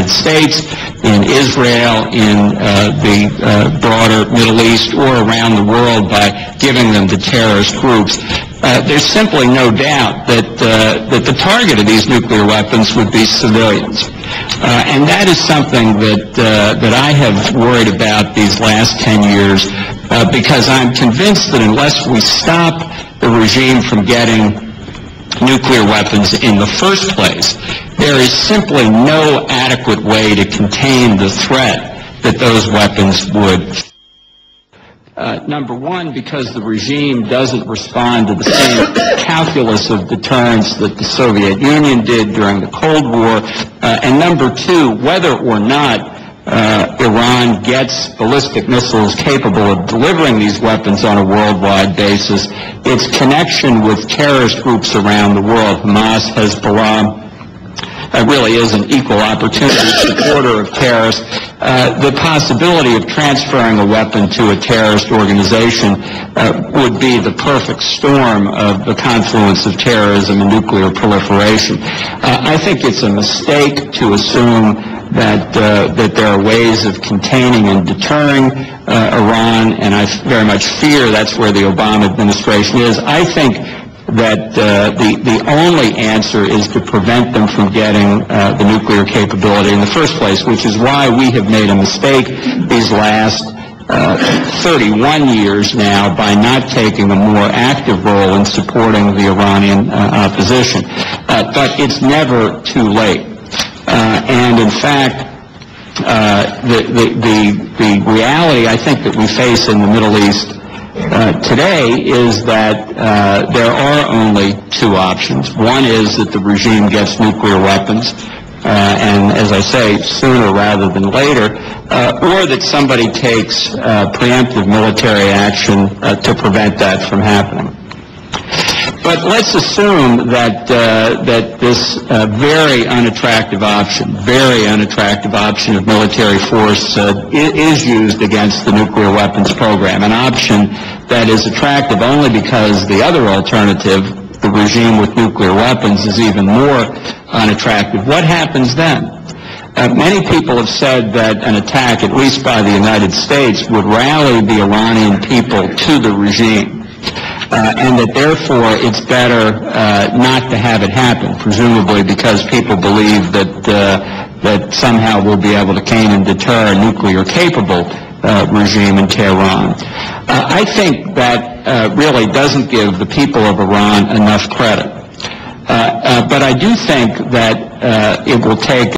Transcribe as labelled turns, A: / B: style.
A: United States, in Israel, in the broader Middle East, or around the world by giving them to terrorist groups. There's simply no doubt that the target of these nuclear weapons would be civilians. And that is something that I have worried about these last 10 years because I'm convinced that unless we stop the regime from getting nuclear weapons in the first place, there is simply no adequate way to contain the threat that those weapons would. Number one, because the regime doesn't respond to the same calculus of deterrence that the Soviet Union did during the Cold War. And number two, whether or not Iran gets ballistic missiles capable of delivering these weapons on a worldwide basis, its connection with terrorist groups around the world, Hamas, Hezbollah, really is an equal opportunity supporter of terrorists. The possibility of transferring a weapon to a terrorist organization would be the perfect storm of the confluence of terrorism and nuclear proliferation. I think it's a mistake to assume that there are ways of containing and deterring Iran, and I very much fear that's where the Obama administration is. I think that the only answer is to prevent them from getting the nuclear capability in the first place, which is why we have made a mistake these last 31 years now by not taking a more active role in supporting the Iranian opposition. But it's never too late. And in fact, the reality I think that we face in the Middle East today is that there are only two options. One is that the regime gets nuclear weapons, and as I say, sooner rather than later, or that somebody takes preemptive military action to prevent that from happening. But let's assume that that this very unattractive option of military force is used against the nuclear weapons program, an option that is attractive only because the other alternative, the regime with nuclear weapons, is even more unattractive. What happens then? Many people have said that an attack, at least by the United States, would rally the Iranian people to the regime. And that therefore it's better not to have it happen, presumably because people believe that somehow we'll be able to cane and deter a nuclear-capable regime in Tehran. I think that really doesn't give the people of Iran enough credit. But I do think that it will take